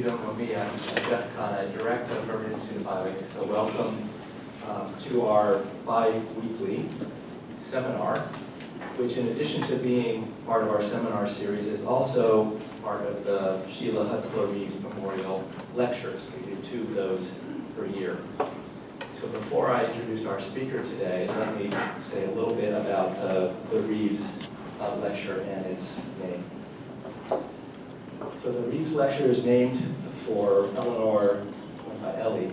don't know me, I'm Jeff Khanna, Director of Permanent Student Bioethics. So welcome to our bi-weekly seminar, which in addition to being part of our seminar series is also part of the Sheila Hutzler-Reeves Memorial Lectures. We do 2 of those per year. So before I introduce our speaker today, let me say a little bit about the Reeves lecture and its name. So the Reeves lecture is named for Ellie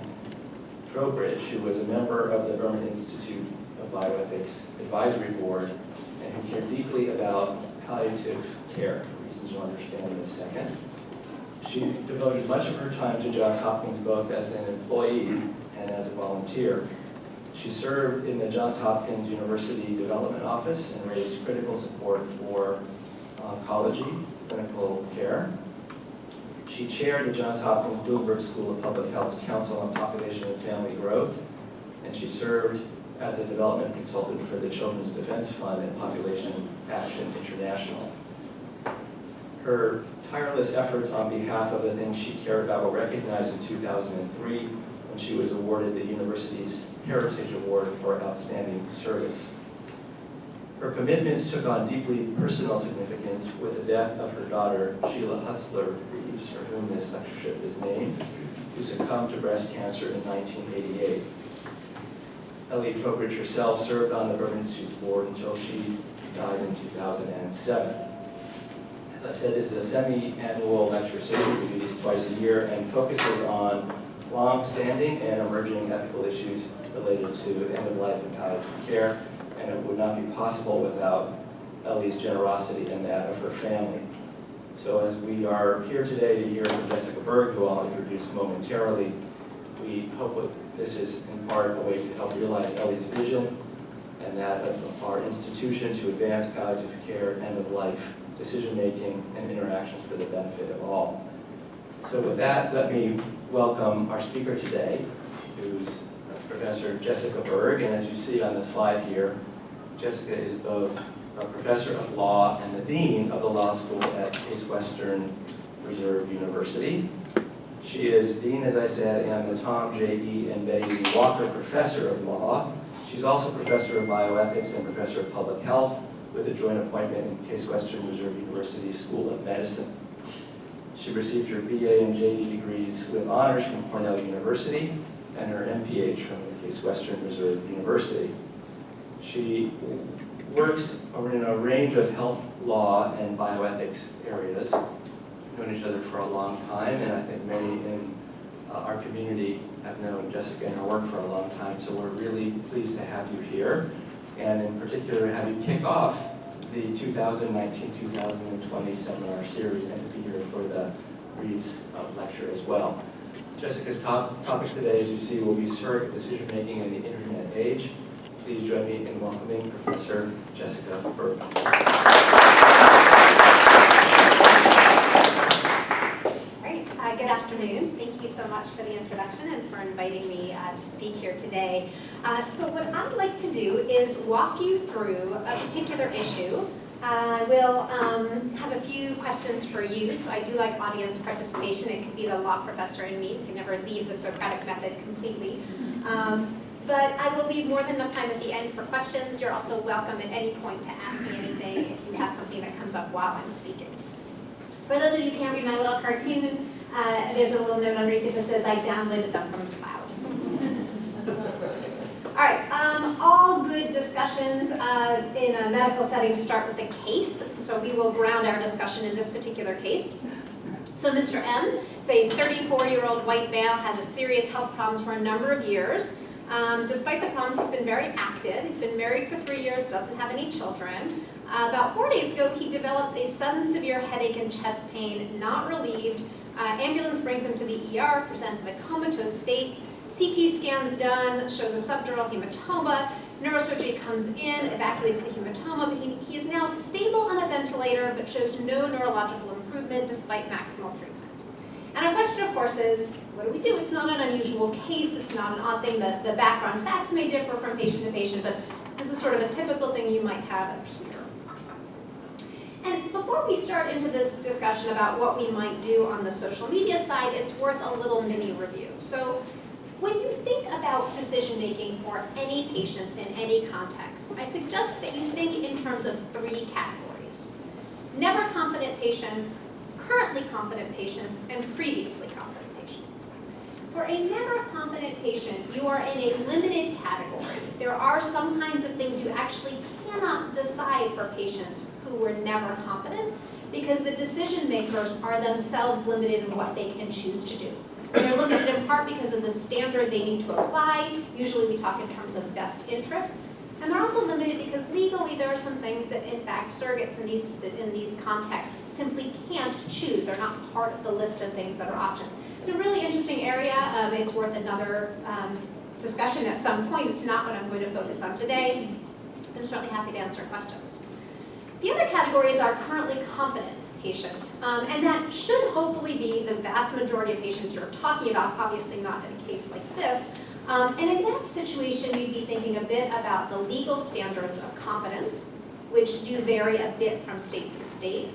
Trowbridge, who was a member of the Berman Institute of Bioethics Advisory Board and who cared deeply about palliative care, for reasons you'll understand in a second. She devoted much of her time to Johns Hopkins both as an employee and as a volunteer. She served in the Johns Hopkins University Development Office and raised critical support for oncology, clinical care. She chaired the Johns Hopkins Bloomberg School of Public Health's Council on Population and Family Growth, and she served as a development consultant for the Children's Defense Fund and Population Action International. Her tireless efforts on behalf of the things she cared about were recognized in 2003 when she was awarded the university's Heritage Award for Outstanding Service. Her commitments took on deeply personal significance with the death of her daughter, Sheila Hutzler-Reeves, for whom this lectureship is named, who succumbed to breast cancer in 1988. Ellie Trowbridge herself served on the Berman Institute's board until she died in 2007. As I said, this is a semi-annual lecture series. We do these twice a year and focuses on long-standing and emerging ethical issues related to end-of-life and palliative care, and it would not be possible without Ellie's generosity and that of her family. So as we are here today to hear from Jessica Berg, who I'll introduce momentarily, we hope that this is in part a way to help realize Ellie's vision and that of our institution to advance palliative care, end-of-life decision-making, and interactions for the benefit of all. So with that, let me welcome our speaker today, who's Professor Jessica Berg, and as you see on the slide here, Jessica is both a professor of law and the dean of the law school at Case Western Reserve University. She is dean, as I said, and the Tom J. E. and Betty B. Walker Professor of Law. She's also professor of bioethics and professor of public health with a joint appointment in Case Western Reserve University School of Medicine. She received her BA and JD degrees with honors from Cornell University and her MPH from the Case Western Reserve University. She works in a range of health law and bioethics areas. We've known each other for a long time, and I think many in our community have known Jessica and her work for a long time, so we're really pleased to have you here, and in particular have you kick off the 2019-2020 seminar series and to be here for the Reeves lecture as well. Jessica's topic today, as you see, will be surrogate decision-making in the internet age. Please join me in welcoming Professor Jessica Berg. Great. Good afternoon. Thank you so much for the introduction and for inviting me to speak here today. So what I'd like to do is walk you through a particular issue. I will have a few questions for you, so I do like audience participation. It could be the law professor in me. We can never leave the Socratic method completely. But I will leave more than enough time at the end for questions. You're also welcome at any point to ask me anything if you have something that comes up while I'm speaking. For those of you who can't read my little cartoon, there's a little note underneath that just says I downloaded them from the cloud. All right, all good discussions in a medical setting start with a case, so we will ground our discussion in this particular case. So Mr. M is a 34-year-old white male, has a serious health problems for a number of years. Despite the problems, he's been very active. He's been married for 3 years, doesn't have any children. About 4 days ago, he develops a sudden severe headache and chest pain, not relieved. Ambulance brings him to the ER, presents in a comatose state. CT scans done, shows a subdural hematoma. Neurosurgery comes in, evacuates the hematoma, but he is now stable on a ventilator, but shows no neurological improvement despite maximal treatment. And our question, of course, is, what do we do? It's not an unusual case, it's not an odd thing. The background facts may differ from patient to patient, but this is sort of a typical thing you might have appear. And before before we start into this discussion about what we might do on the social media side, it's worth a little mini review. So when you think about decision-making for any patients in any context, I suggest that you think in terms of 3 categories: never competent patients, currently competent patients, and previously competent patients. For a never competent patient, you are in a limited category. There are some kinds of things you actually cannot decide for patients who were never competent, because the decision makers are themselves limited in what they can choose to do. They're limited in part because of the standard they need to apply. Usually we talk in terms of best interests. And they're also limited because legally there are some things that, in fact, surrogates in these contexts simply can't choose. They're not part of the list of things that are options. It's a really interesting area. It's worth another discussion at some point. It's not what I'm going to focus on today. I'm certainly happy to answer questions. The other categories are currently competent patient, and that should hopefully be the vast majority of patients you're talking about, obviously not in a case like this. And in that situation, we'd be thinking a bit about the legal standards of competence, which do vary a bit from state to state,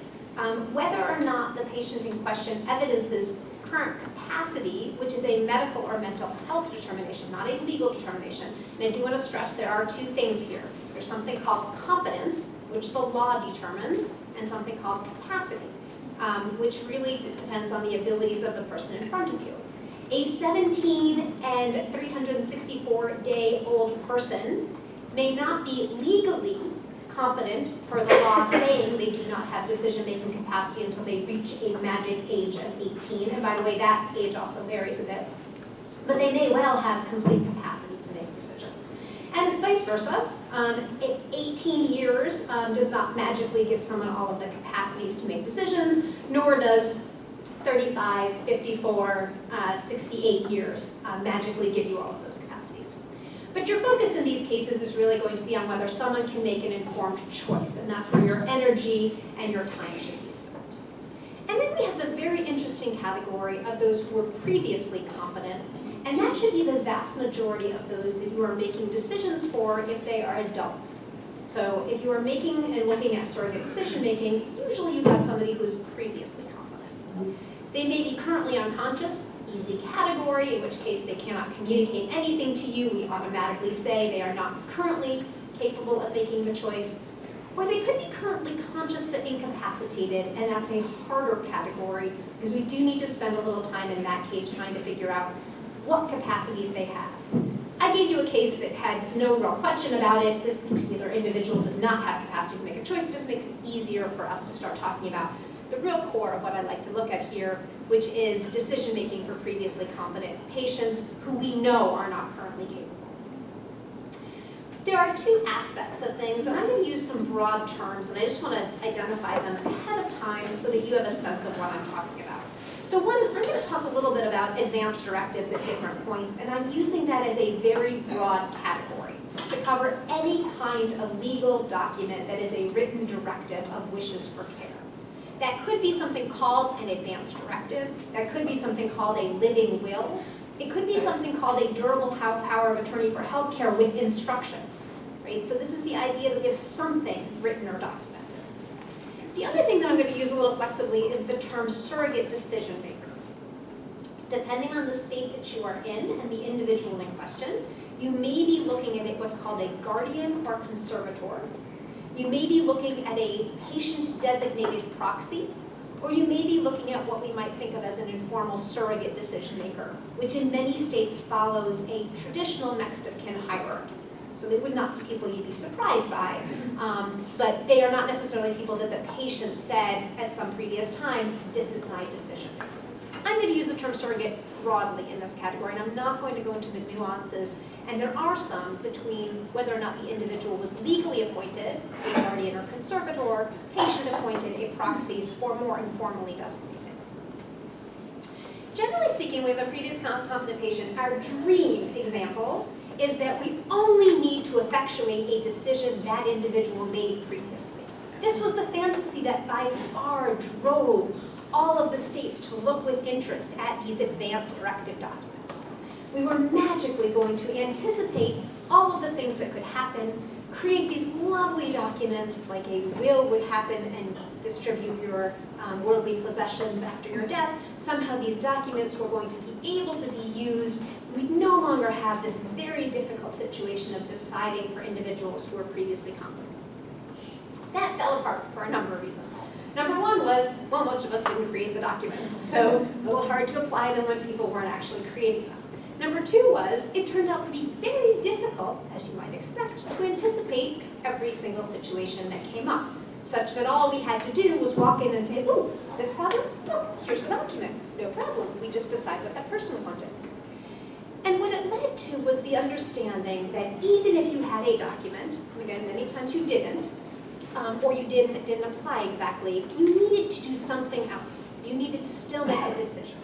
whether or not the patient in question evidences current capacity, which is a medical or mental health determination, not a legal determination. And I do want to stress there are 2 things here. There's something called competence, which the law determines, and something called capacity, which really depends on the abilities of the person in front of you. A 17 and 364-day-old person may not be legally competent per the law saying they do not have decision-making capacity until they reach a magic age of 18. And by the way, that age also varies a bit. But they may well have complete capacity to make decisions. And vice versa. 18 years does not magically give someone all of the capacities to make decisions, nor does 35, 54, 68 years magically give you all of those capacities. But your focus in these cases is really going to be on whether someone can make an informed choice, and that's where your energy and your time should be spent. And then we have the very interesting category of those who were previously competent, and that should be the vast majority of those that you are making decisions for if they are adults. So if you are making and looking at surrogate decision making, usually you have somebody who is previously competent. They may be currently unconscious, easy category, in which case they cannot communicate anything to you. We automatically say they are not currently capable of making the choice. Or they could be currently conscious but incapacitated, and that's a harder category because we do need to spend a little time in that case trying to figure out what capacities they have. I gave you a case that had no real question about it. This particular individual does not have capacity to make a choice. It just makes it easier for us to start talking about the real core of what I'd like to look at here, which is decision-making for previously competent patients who we know are not currently capable. There are 2 aspects of things, and I'm going to use some broad terms, and I just want to identify them ahead of time so that you have a sense of what I'm talking about. So one is, I'm going to talk a little bit about advanced directives at different points, and I'm using that as a very broad category to cover any kind of legal document that is a written directive of wishes for care. That could be something called an advanced directive. That could be something called a living will. It could be something called a durable power of attorney for healthcare with instructions, right? So this is the idea that we have something written or documented. The other thing that I'm going to use a little flexibly is the term surrogate decision maker. Depending on the state that you are in and the individual in question, you may be looking at what's called a guardian or conservator. You may be looking at a patient-designated proxy, or you may be looking at what we might think of as an informal surrogate decision maker, which in many states follows a traditional next of kin hierarchy. So they would not be people you'd be surprised by, but they are not necessarily people that the patient said at some previous time, this is my decision. I'm going to use the term surrogate broadly in this category, and I'm not going to go into the nuances, and there are some between whether or not the individual was legally appointed, a guardian or conservator, patient appointed, a proxy, or more informally designated. Generally speaking, we have a previous competent patient. Our dream example is that we only need to effectuate a decision that individual made previously. This was the fantasy that by far drove all of the states to look with interest at these advanced directive documents. We were magically going to anticipate all of the things that could happen, create these lovely documents like a will would happen and distribute your worldly possessions after your death. Somehow these documents were going to be able to be used. We no longer have this very difficult situation of deciding for individuals who were previously competent. That fell apart for a number of reasons. Number one was, well, most of us didn't create the documents, so a little hard to apply them when people weren't actually creating them. Number two was, it turned out to be very difficult, as you might expect, to anticipate every single situation that came up, such that all we had to do was walk in and say, ooh, this problem? Oh, here's the document. No problem. We just decide what that person wanted. And what it led to was the understanding that even if you had a document, and again, many times you didn't, or you didn't apply exactly, you needed to do something else. You needed to still make a decision.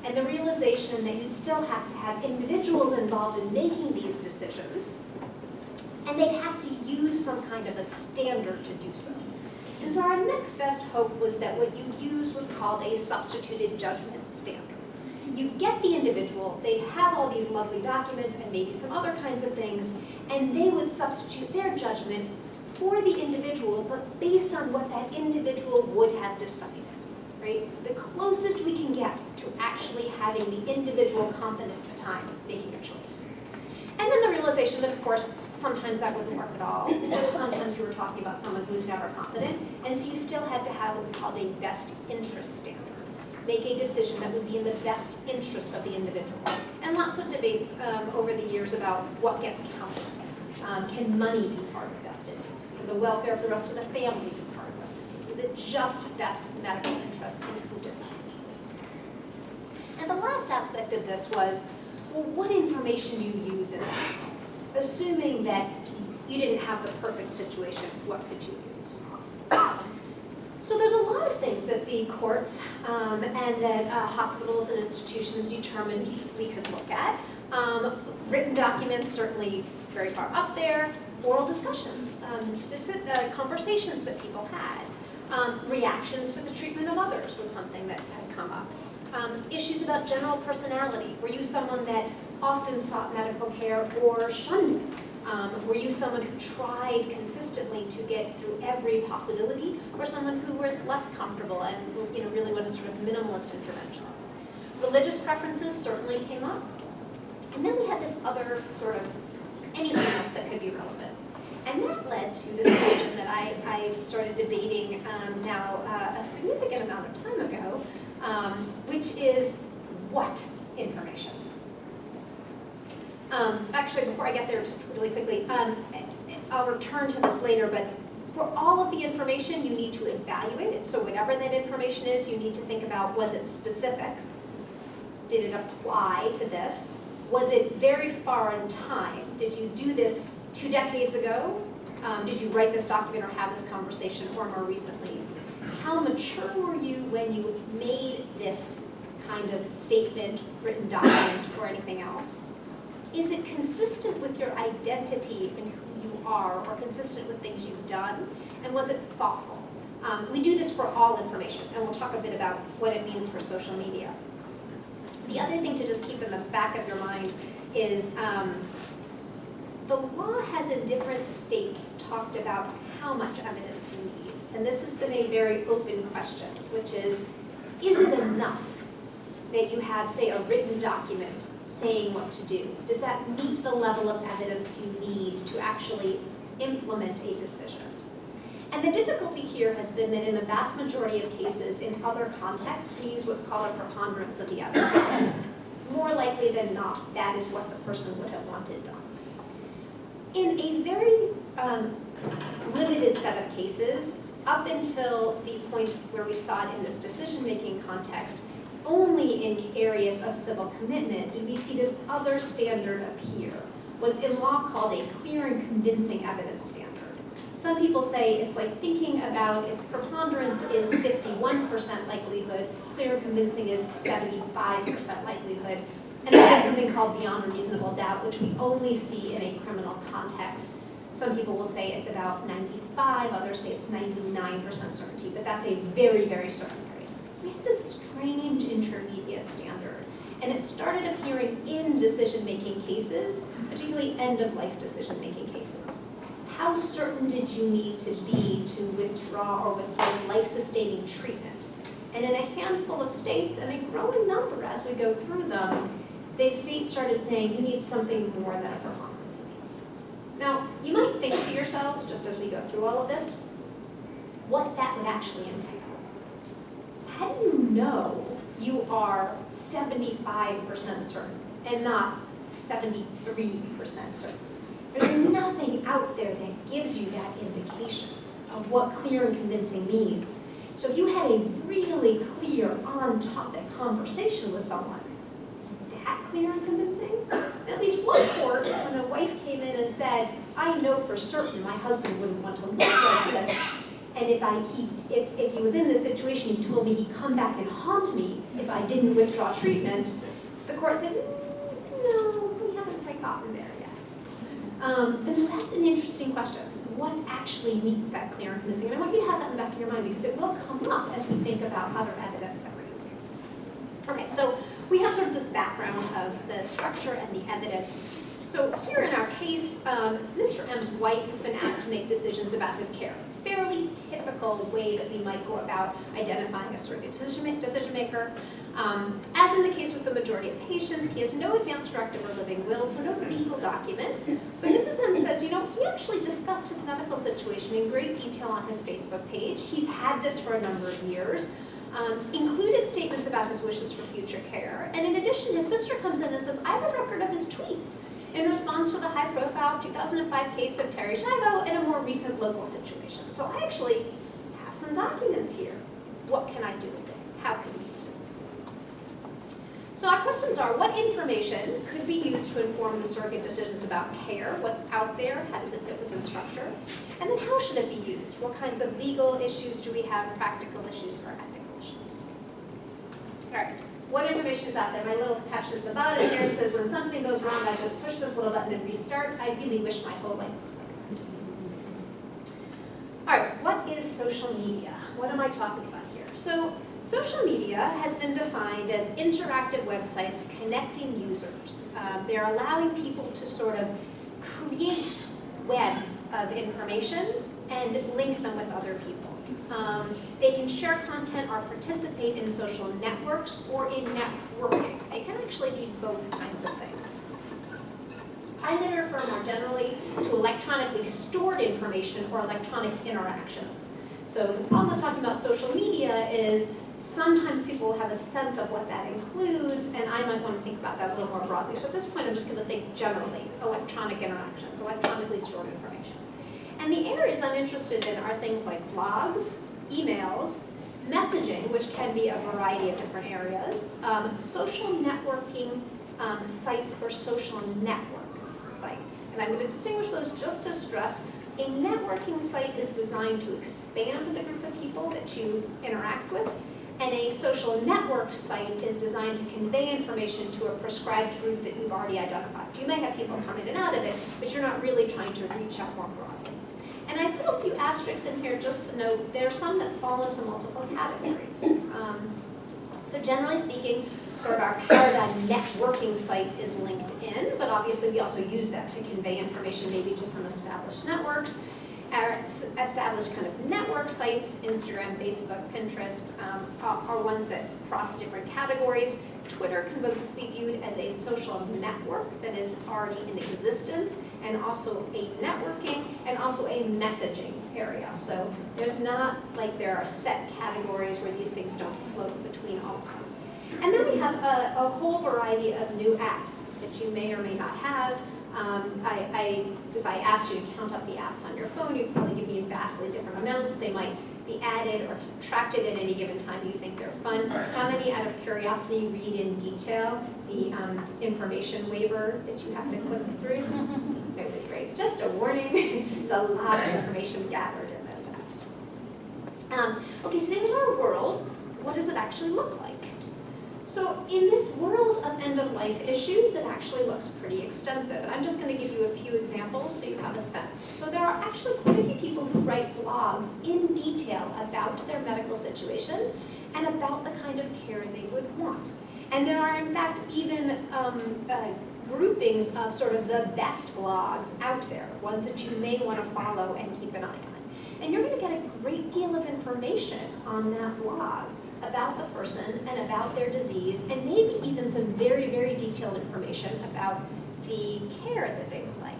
And the realization that you still have to have individuals involved in making these decisions, and they have to use some kind of a standard to do so. And so our next best hope was that what you use was called a substituted judgment standard. You get the individual, they have all these lovely documents and maybe some other kinds of things, and they would substitute their judgment for the individual, but based on what that individual would have decided, right? The closest we can get to actually having the individual competent at the time making a choice. And then the realization that, of course, sometimes that wouldn't work at all, or sometimes you were talking about someone who's never competent, and so you still had to have what we called a best interest standard. Make a decision that would be in the best interest of the individual. And lots of debates over the years about what gets counted. Can money be part of best interest? Can the welfare of the rest of the family be part of best interest? Is it just best medical interest in who decides this? And the last aspect of this was, well, what information you use in this context. Assuming that you didn't have the perfect situation, what could you use? So there's a lot of things that the courts and that hospitals and institutions determined we could look at. Written documents, certainly very far up there. Oral discussions, conversations that people had. Reactions to the treatment of others was something that has come up. Issues about general personality. Were you someone that often sought medical care or shunned it? Were you someone who tried consistently to get through every possibility, or someone who was less comfortable and really wanted sort of minimalist intervention? Religious preferences certainly came up. And then we had this other sort of anything else that could be relevant. And that led to this question that I started debating now a significant amount of time ago, which is what information? Actually, before I get there, just really quickly, I'll return to this later, but for all of the information, you need to evaluate it. So whatever that information is, you need to think about, was it specific? Did it apply to this? Was it very far in time? Did you do this 2 decades ago? Did you write this document or have this conversation or more recently? How mature were you when you made this kind of statement, written document, or anything else? Is it consistent with your identity and who you are, or consistent with things you've done? And was it thoughtful? We do this for all information, and we'll talk a bit about what it means for social media. The other thing to just keep in the back of your mind is the law has in different states talked about how much evidence you need. And this has been a very open question, which is it enough that you have, say, a written document saying what to do? Does that meet the level of evidence you need to actually implement a decision? And the difficulty here has been that in the vast majority of cases, in other contexts, we use what's called a preponderance of the evidence. More likely than not, that is what the person would have wanted done. In a very limited set of cases, up until the points where we saw it in this decision-making context, only in areas of civil commitment did we see this other standard appear, what's in law called a clear and convincing evidence standard. Some people say it's like thinking about if preponderance is 51% likelihood, clear and convincing is 75% likelihood, and then there's something called beyond a reasonable doubt, which we only see in a criminal context. Some people will say it's about 95, others say it's 99% certainty, but that's a very, very certain area. We had this strange intermediate standard, and it started appearing in decision-making cases, particularly end-of-life decision-making cases. how certain did you need to be to withdraw or withhold life-sustaining treatment? And in a handful of states, and a growing number as we go through them, the states started saying you need something more than a preponderance of evidence. Now, you might think to yourselves, just as we go through all of this, what that would actually entail. How do you know you are 75% certain and not 73% certain? There's nothing out there that gives you that indication of what clear and convincing means. So if you had a really clear, on-topic conversation with someone, is that clear and convincing? At least one court, when a wife came in and said, I know for certain my husband wouldn't want to look like this, and if he was in this situation, he told me he'd come back and haunt me if I didn't withdraw treatment, the court said, no, we haven't quite gotten there yet. And so that's an interesting question. What actually meets that clear and convincing? And I want you to have that in the back of your mind because it will come up as we think about other evidence that we're using. Okay, so we have sort of this background of the structure and the evidence. So here in our case, Mr. M's wife has been asked to make decisions about his care. Fairly typical way that we might go about identifying a surrogate decision maker. As in the case with the majority of patients, he has no advance directive or living will, so no legal document. But Mrs. M says, you know, he actually discussed his medical situation in great detail on his Facebook page. He's had this for a number of years. Included statements about his wishes for future care. And in addition, his sister comes in and says, I have a record of his tweets in response to the high-profile 2005 case of Terry Schiavo in a more recent local situation. So I actually have some documents here. What can I do with it? How can we use it? So our questions are, what information could be used to inform the surrogate decisions about care? What's out there? How does it fit within structure? And then how should it be used? What kinds of legal issues do we have, practical issues, or ethical issues? All right. What information is out there? My little caption at the bottom here says, when something goes wrong, I just push this little button and restart. I really wish my whole life was like that. All right, what is social media? What am I talking about here? So social media has been defined as interactive websites connecting users. They're allowing people to sort of create webs of information and link them with other people. They can share content or participate in social networks or in networking. They can actually be both kinds of things. I then refer more generally to electronically stored information or electronic interactions. So the problem with talking about social media is sometimes people will have a sense of what that includes, and I might want to think about that a little more broadly. So at this point, I'm just going to think generally, electronic interactions, electronically stored information. And the areas I'm interested in are things like blogs, emails, messaging, which can be a variety of different areas, social networking sites or social network sites. And I'm going to distinguish those just to stress a networking site is designed to expand the group of people that you interact with, and a social network site is designed to convey information to a prescribed group that you've already identified. You may have people come in and out of it, but you're not really trying to reach out more broadly. And I put a few asterisks in here just to note there are some that fall into multiple categories. So generally speaking, sort of our paradigm networking site is LinkedIn, but obviously we also use that to convey information maybe to some established networks. Our established kind of network sites, Instagram, Facebook, Pinterest, are ones that cross different categories. Twitter can both be viewed as a social network that is already in existence, and also a networking, and also a messaging area. So there's not like there are set categories where these things don't float between all of them. And then we have a whole variety of new apps that you may or may not have. If I asked you to count up the apps on your phone, you'd probably give me vastly different amounts. They might be added or subtracted at any given time you think they're fun. How many, out of curiosity, read in detail the information waiver that you have to click through? Really great. Just a warning, there's a lot of information gathered in those apps. Okay, so there's our world. What does it actually look like? So in this world of end-of-life issues, it actually looks pretty extensive. And I'm just going to give you a few examples so you have a sense. So there are actually quite a few people who write blogs in detail about their medical situation and about the kind of care they would want. And there are, in fact, even groupings of sort of the best blogs out there, ones that you may want to follow and keep an eye on. And you're going to get a great deal of information on that blog about the person and about their disease, and maybe even some very, very detailed information about the care that they would like.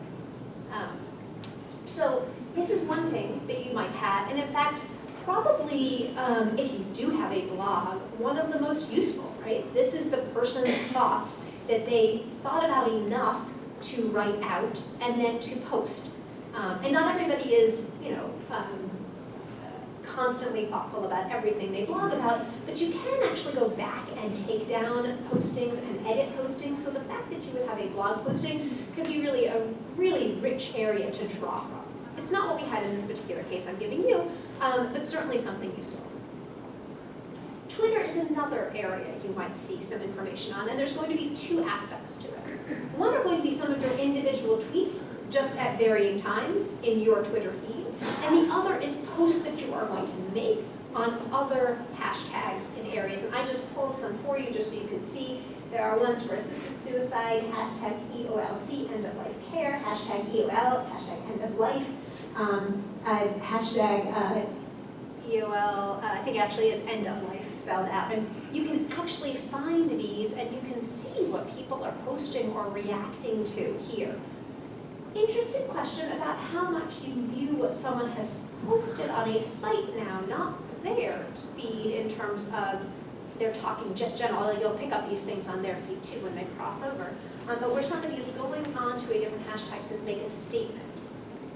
So this is one thing that you might have, and in fact, probably if you do have a blog, one of the most useful, right? This is the person's thoughts that they thought about enough to write out and then to post. And not everybody is, constantly thoughtful about everything they blog about, but you can actually go back and take down postings and edit postings. So the fact that you would have a blog posting could be really a really rich area to draw from. It's not what we had in this particular case I'm giving you, but certainly something useful. Twitter is another area you might see some information on, and there's going to be two aspects to it. One are going to be some of your individual tweets, just at varying times in your Twitter feed, and the other is posts that you are going to make on other hashtags in areas. And I just pulled some for you just so you could see. There are ones for assisted suicide, hashtag EOLC, end of life care, hashtag EOL, hashtag end of life, hashtag EOL, I think actually is end of life spelled out. And you can actually find these and you can see what people are posting or reacting to here. Interesting question about how much you view what someone has posted on a site now, not their feed in terms of they're talking just generally. You'll pick up these things on their feed too when they cross over. But where somebody is going on to a different hashtag to make a statement.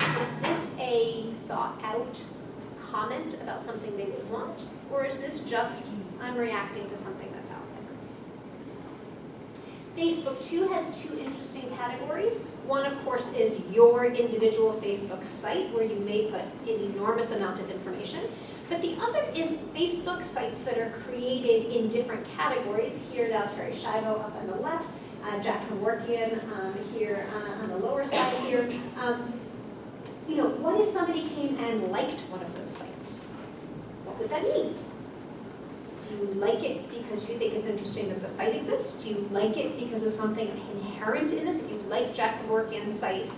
Is this a thought out comment about something they would want? Or is this just, I'm reacting to something that's out there? Facebook too has two interesting categories. One, of course, is your individual Facebook site where you may put an enormous amount of information. But the other is Facebook sites that are created in different categories. Here, now Terry Schiavo up on the left, Jack Kevorkian here on the lower side here. What if somebody came and liked one of those sites? What would that mean? Do you like it because you think it's interesting that the site exists? Do you like it because of something inherent in this? If you like Jack Kevorkian's site,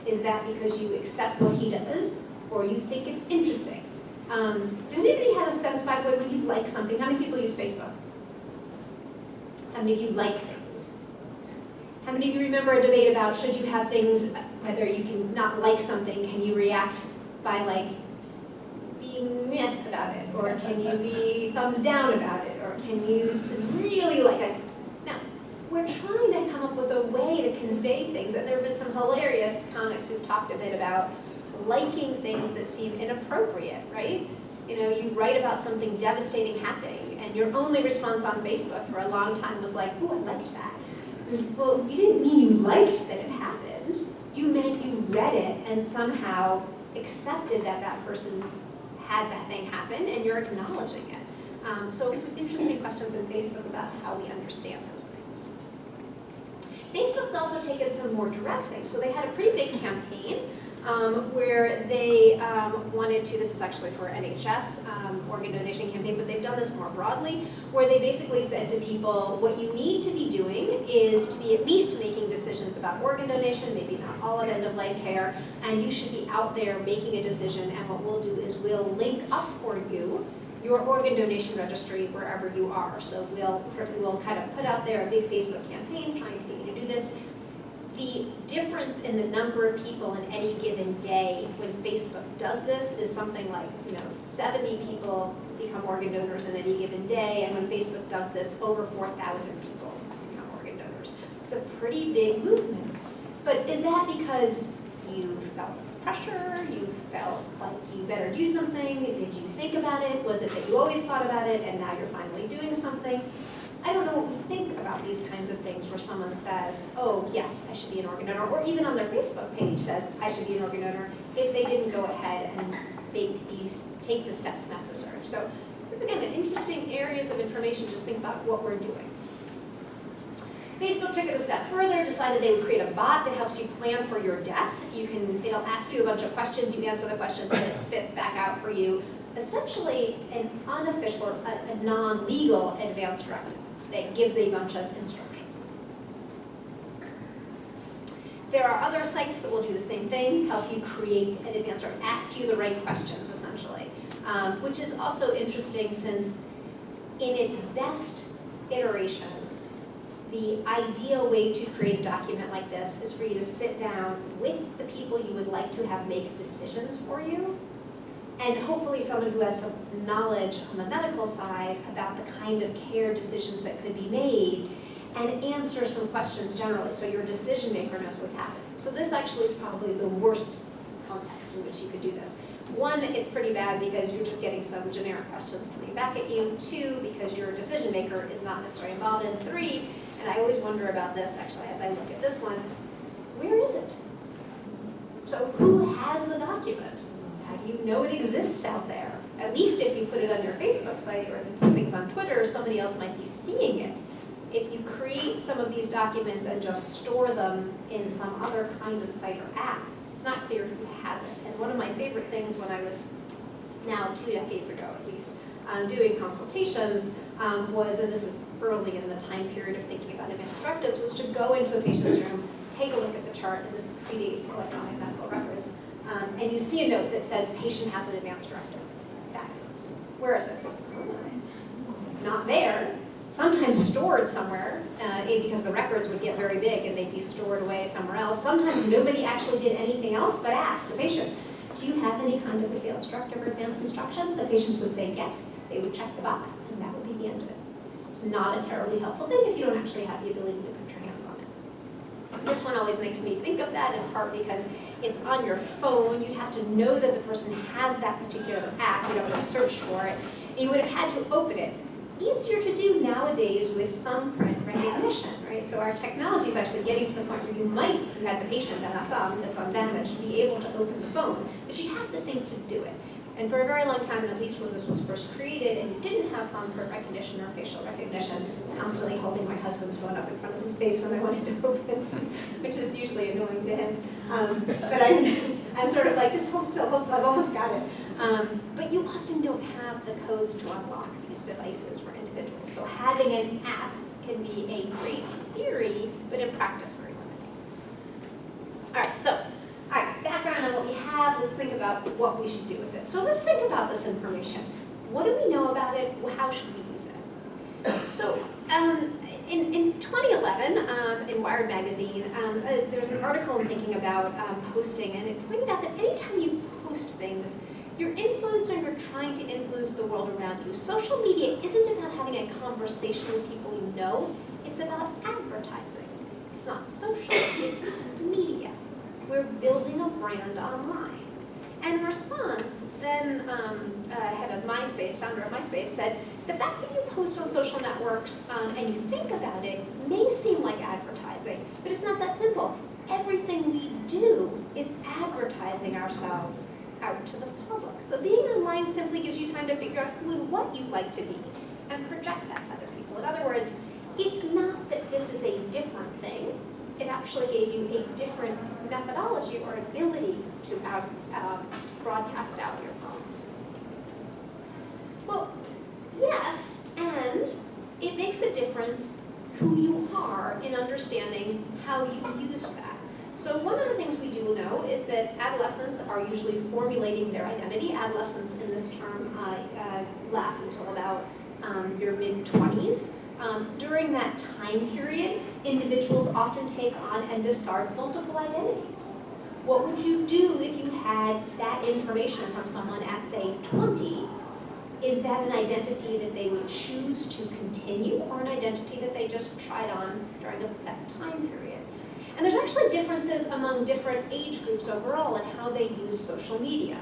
is that because you accept what he does, or you think it's interesting? Does anybody have a sense, by the way, when you like something? How many people use Facebook? How many of you like things? How many of you remember a debate about should you have things, whether you can not like something, can you react by being meh about it? Or can you be thumbs down about it? Or can you really like it? Now, we're trying to come up with a way to convey things, and there have been some hilarious comics who've talked a bit about liking things that seem inappropriate, right? You write about something devastating happening, and your only response on Facebook for a long time was like, "Ooh, I liked that." Well, you didn't mean you liked that it happened. You meant you read it and somehow accepted that that person had that thing happen, and you're acknowledging it. So some interesting questions in Facebook about how we understand those things. Facebook's also taken some more direct things. So they had a pretty big campaign where they wanted to, this is actually for NHS, organ donation campaign, but they've done this more broadly, where they basically said to people, what you need to be doing is to be at least making decisions about organ donation, maybe not all of end-of-life care, and you should be out there making a decision, and what we'll do is we'll link up for you your organ donation registry wherever you are. So we'll kind of put out there a big Facebook campaign trying to get you to do this. The difference in the number of people in any given day when Facebook does this is something like 70 people become organ donors in any given day, and when Facebook does this, over 4,000 people become organ donors. It's a pretty big movement. But is that because you felt pressure, you felt like you better do something, did you think about it, was it that you always thought about it and now you're finally doing something? I don't know what we think about these kinds of things where someone says, oh yes, I should be an organ donor, or even on their Facebook page says, I should be an organ donor, if they didn't go ahead and take the steps necessary. So again, interesting areas of information, just think about what we're doing. Facebook took it a step further, decided they would create a bot that helps you plan for your death. It'll ask you a bunch of questions, you answer the questions, and it spits back out for you essentially an unofficial, or a non-legal advance directive that gives a bunch of instructions. there are other sites that will do the same thing, help you create an advanced or ask you the right questions, essentially, which is also interesting since in its best iteration, the ideal way to create a document like this is for you to sit down with the people you would like to have make decisions for you, and hopefully someone who has some knowledge on the medical side about the kind of care decisions that could be made, and answer some questions generally so your decision maker knows what's happening. So this actually is probably the worst context in which you could do this. One, it's pretty bad because you're just getting some generic questions coming back at you. Two, because your decision maker is not necessarily involved. And three, and I always wonder about this actually as I look at this one, where is it? So who has the document? How do you know it exists out there? At least if you put it on your Facebook site or if you put things on Twitter, somebody else might be seeing it. If you create some of these documents and just store them in some other kind of site or app, it's not clear who has it. And one of my favorite things when I was, now 2 decades ago at least, doing consultations was, and this is early in the time period of thinking about advanced directives, was to go into a patient's room, take a look at the chart, and this predates electronic medical records, and you see a note that says patient has an advanced directive. Fabulous. Where is it? Not there. Sometimes stored somewhere, because the records would get very big and they'd be stored away somewhere else. Sometimes nobody actually did anything else but ask the patient, do you have any kind of advanced directive or advanced instructions? The patients would say yes, they would check the box, and that would be the end of it. It's not a terribly helpful thing if you don't actually have the ability to put your hands on it. This one always makes me think of that in part because it's on your phone. You'd have to know that the person has that particular app. You'd have to search for it. And you would have had to open it. Easier to do nowadays with thumbprint recognition, right? So our technology is actually getting to the point where you might, if you had the patient and a thumb that's undamaged, be able to open the phone, but you have to think to do it. And for a very long time, and at least when this was first created, and you didn't have thumbprint recognition or facial recognition, constantly holding my husband's phone up in front of his face when I wanted to open, which is usually annoying to him. But I'm sort of like, just hold still, I've almost got it. But you often don't have the codes to unlock these devices for individuals. So having an app can be a great theory, but in practice very limiting. All right, so background on what we have, let's think about what we should do with it. So let's think about this information. What do we know about it? How should we use it? So in 2011, in Wired magazine, there's an article thinking about posting, and it pointed out that anytime you post things, you're influencing or trying to influence the world around you. Social media isn't about having a conversation with people you know, it's about advertising. It's not social, it's media. We're building a brand online. And in response, then head of MySpace, founder of MySpace, said, the fact that you post on social networks and you think about it may seem like advertising, but it's not that simple. Everything we do is advertising ourselves out to the public. So being online simply gives you time to figure out who and what you'd like to be and project that to other people. In other words, it's not that this is a different thing. It actually gave you a different methodology or ability to broadcast out your thoughts. Well, yes, and it makes a difference who you are in understanding how you use that. So one of the things we do know is that adolescents are usually formulating their identity. Adolescence in this term lasts until about your mid-20s. During that time period, individuals often take on and discard multiple identities. What would you do if you had that information from someone at, say, 20? Is that an identity that they would choose to continue, or an identity that they just tried on during a set time period? And there's actually differences among different age groups overall in how they use social media.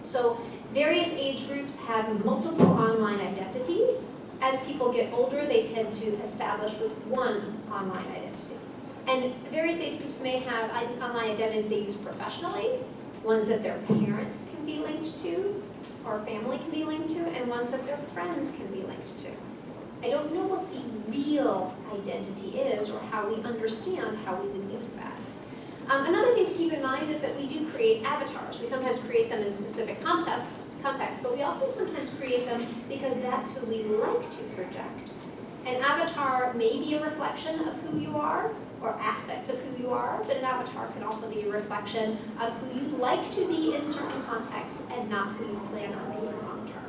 So various age groups have multiple online identities. As people get older, they tend to establish with one online identity. And various age groups may have online identities they use professionally, ones that their parents can be linked to, or family can be linked to, and ones that their friends can be linked to. I don't know what the real identity is or how we understand how we would use that. Another thing to keep in mind is that we do create avatars. We sometimes create them in specific contexts, but we also sometimes create them because that's who we like to project. An avatar may be a reflection of who you are, or aspects of who you are, but an avatar can also be a reflection of who you'd like to be in certain contexts and not who you plan on being long term.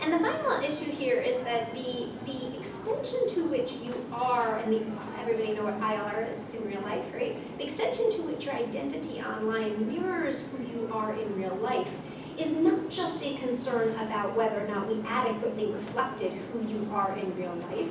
And the final issue here is that the extension to which you are, and everybody know what IR is in real life, right? The extension to which your identity online mirrors who you are in real life is not just a concern about whether or not we adequately reflected who you are in real life,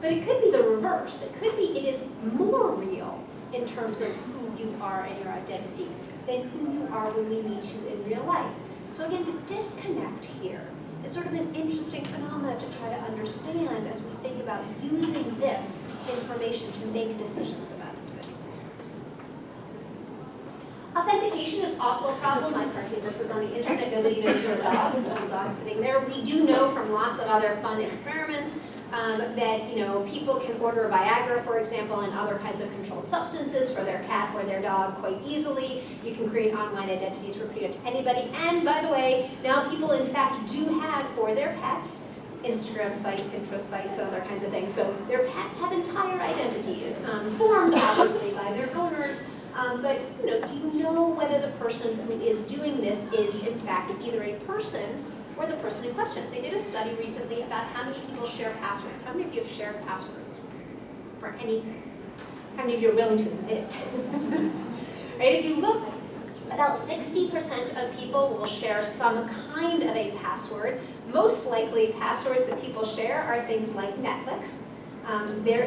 but it could be the reverse. It is more real in terms of who you are and your identity than who you are when we meet you in real life. So again, the disconnect here is sort of an interesting phenomenon to try to understand as we think about using this information to make decisions about individuals. Authentication is also a problem. I've heard this is on the internet. Nobody knows your dog. Little dog sitting there. We do know from lots of other fun experiments that people can order Viagra, for example, and other kinds of controlled substances for their cat or their dog quite easily. You can create online identities for pretty much anybody. And by the way, now people in fact do have for their pets Instagram sites, Pinterest sites, and other kinds of things. So their pets have entire identities formed obviously by their owners. But do you know whether the person who is doing this is in fact either a person or the person in question? They did a study recently about how many people share passwords. How many of you have shared passwords for anything? How many of you are willing to admit it? Right? If you look, about 60% of people will share some kind of a password. Most likely passwords that people share are things like Netflix.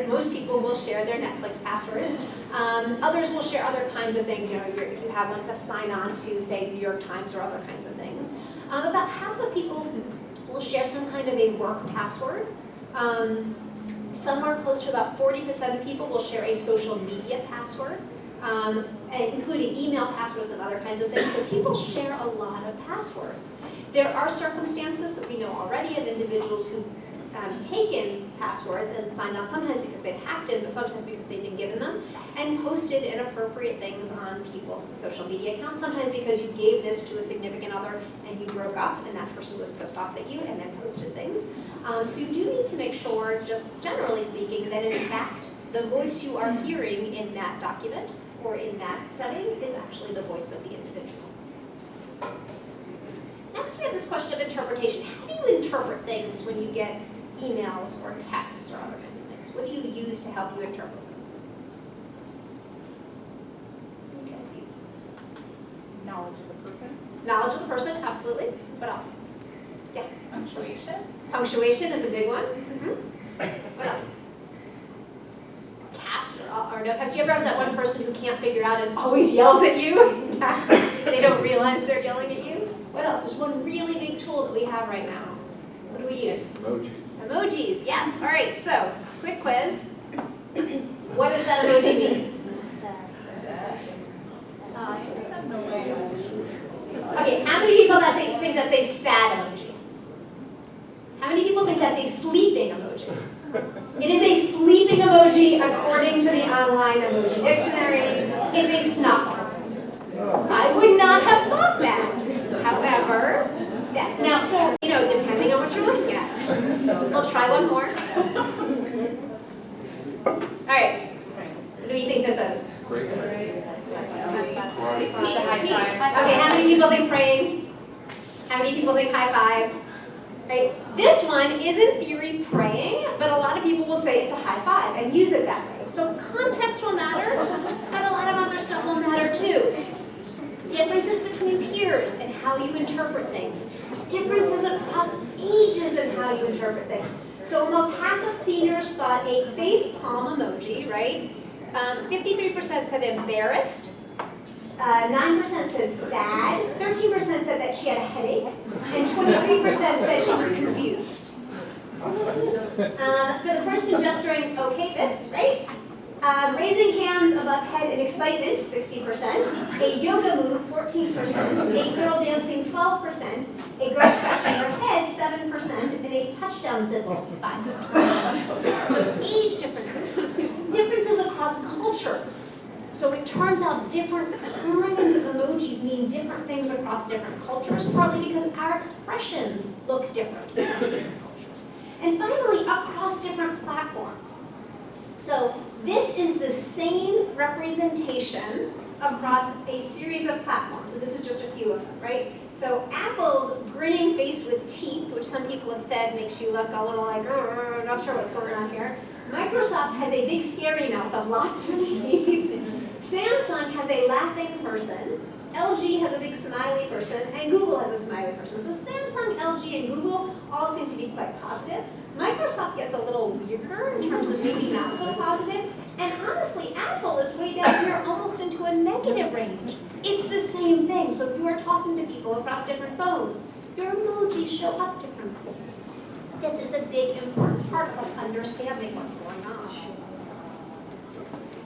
Most people will share their Netflix passwords. Others will share other kinds of things. If you have one to sign on to, say, New York Times or other kinds of things. About half of people will share some kind of a work password. Somewhere close to about 40% of people will share a social media password, including email passwords and other kinds of things. So people share a lot of passwords. There are circumstances that we know already of individuals who've taken passwords and signed on, sometimes because they've hacked in, but sometimes because they've been given them, and posted inappropriate things on people's social media accounts, sometimes because you gave this to a significant other and you broke up and that person was pissed off at you and then posted things. So you do need to make sure, just generally speaking, that in fact the voice you are hearing in that document or in that setting is actually the voice of the individual. Next we have this question of interpretation. How do you interpret things when you get emails or texts or other kinds of things? What do you use to help you interpret them? What do you guys use? Knowledge of the person. Knowledge of the person, absolutely. What else? Yeah. Punctuation. Punctuation is a big one. What else? Caps or no caps. You ever have that one person who can't figure out and always yells at you? They don't realize they're yelling at you. What else? There's one really big tool that we have right now. What do we use? Emojis. Emojis, yes. All right, so quick quiz. What does that emoji mean? Okay, how many people think that's a sad emoji? How many people think that's a sleeping emoji? It is a sleeping emoji according to the online emoji dictionary. It's a snuggle. I would not have thought that. However, now, so, depending on what you're looking at. We'll try one more. All right. What do you think this is? Great. Okay, how many people think praying? How many people think high five? Right? This one is in theory praying, but a lot of people will say it's a high five and use it that way. So context will matter, but a lot of other stuff will matter too. Differences between peers and how you interpret things. Differences across ages in how you interpret things. So almost half of seniors thought a face palm emoji, right? 53% said embarrassed. 9% said sad. 13% said that she had a headache. And 23% said she was confused. For the person gesturing, okay, this, right? Raising hands above head in excitement, 60%. A yoga move, 14%. A girl dancing, 12%. A girl scratching her head, 7%. And a touchdown symbol, 5%. So age differences. Differences across cultures. So it turns out different kinds of emojis mean different things across different cultures, partly because our expressions look different across different cultures. And finally, across different platforms. So this is the same representation across a series of platforms. So this is just a few of them, right? So Apple's grinning face with teeth, which some people have said makes you look a little like, not sure what's going on here. Microsoft has a big scary mouth of lots of teeth. Samsung has a laughing person. LG has a big smiley person, and Google has a smiley person. So Samsung, LG, and Google all seem to be quite positive. Microsoft gets a little weirder in terms of maybe not so positive. And honestly, Apple is way down here almost into a negative range. It's the same thing. So if you are talking to people across different phones, your emojis show up differently. This is a big, important part of us understanding what's going on.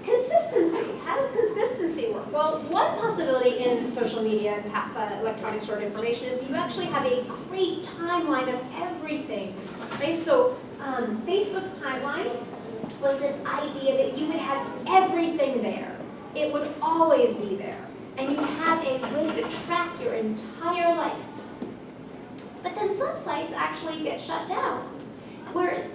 Consistency. How does consistency work? Well, one possibility in social media and electronic stored information is that you actually have a great timeline of everything. Right? So Facebook's timeline was this idea that you would have everything there. It would always be there. And you have a way to track your entire life. But then some sites actually get shut down.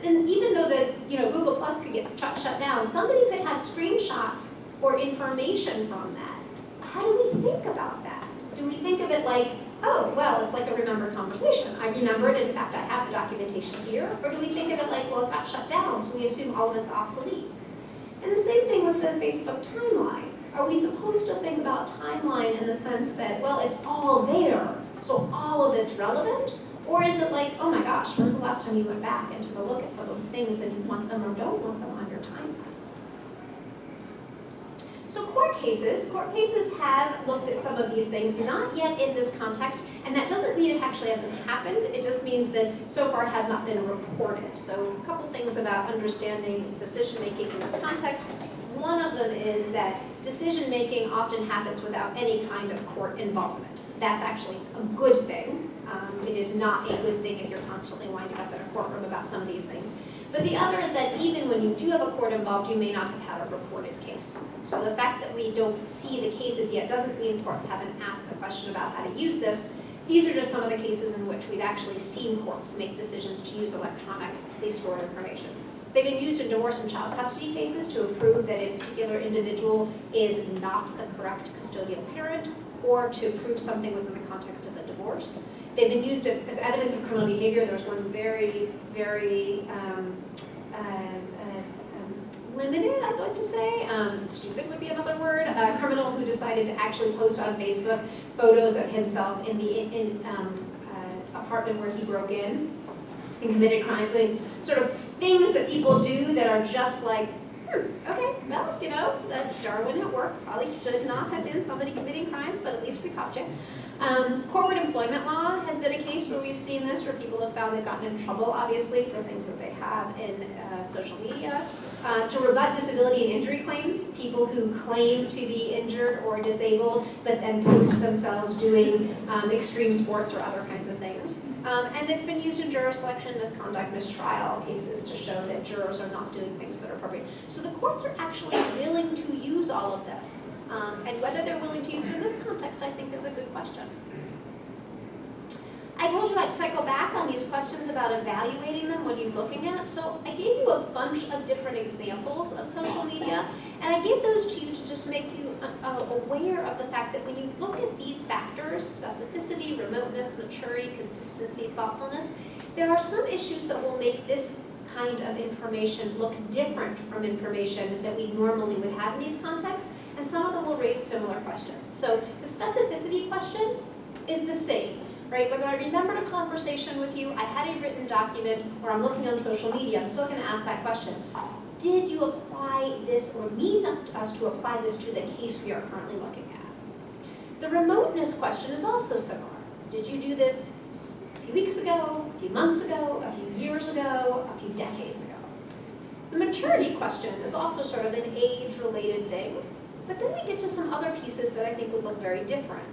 And even though Google Plus could get shut down, somebody could have screenshots or information from that. How do we think about that? Do we think of it like, oh, well, it's like a remembered conversation. I remember it, in fact, I have the documentation here. Or do we think of it like, well, it got shut down, so we assume all of it's obsolete? And the same thing with the Facebook timeline. Are we supposed to think about timeline in the sense that, well, it's all there, so all of it's relevant? Or is it like, oh my gosh, when's the last time you went back and took a look at some of the things and you want them or don't want them on your timeline? So court cases have looked at some of these things, not yet in this context, and that doesn't mean it actually hasn't happened. It just means that so far it has not been reported. So a couple things about understanding decision-making in this context. One of them is that decision-making often happens without any kind of court involvement. That's actually a good thing. It is not a good thing if you're constantly winding up in a courtroom about some of these things. But the other is that even when you do have a court involved, you may not have had a reported case. So the fact that we don't see the cases yet doesn't mean courts haven't asked the question about how to use this. These are just some of the cases in which we've actually seen courts make decisions to use electronically stored information. They've been used in divorce and child custody cases to prove that a particular individual is not the correct custodial parent, or to prove something within the context of a divorce. They've been used as evidence of criminal behavior. There was one very, very limited, I'd like to say, stupid would be another word, a criminal who decided to actually post on Facebook photos of himself in the apartment where he broke in and committed crime. Sort of things that people do that are just like, okay, well, that Darwin at work probably should not have been somebody committing crimes, but at least we caught you. Corporate employment law has been a case where we've seen this, where people have found they've gotten in trouble, obviously, for things that they have in social media. To rebut disability and injury claims, people who claim to be injured or disabled, but then post themselves doing extreme sports or other kinds of things. And it's been used in juror selection, misconduct, mistrial cases to show that jurors are not doing things that are appropriate. So the courts are actually willing to use all of this. And whether they're willing to use it in this context, I think, is a good question. I told you I'd cycle back on these questions about evaluating them, what are you looking at? So I gave you a bunch of different examples of social media, and I gave those to you to just make you aware of the fact that when you look at these factors, specificity, remoteness, maturity, consistency, thoughtfulness, there are some issues that will make this kind of information look different from information that we normally would have in these contexts, and some of them will raise similar questions. So the specificity question is the same. Right? Whether I remembered a conversation with you, I had a written document, or I'm looking on social media, I'm still going to ask that question. Did you apply this, or need us to apply this to the case we are currently looking at? The remoteness question is also similar. Did you do this a few weeks ago, a few months ago, a few years ago, a few decades ago? The maturity question is also sort of an age-related thing, but then we get to some other pieces that I think would look very different.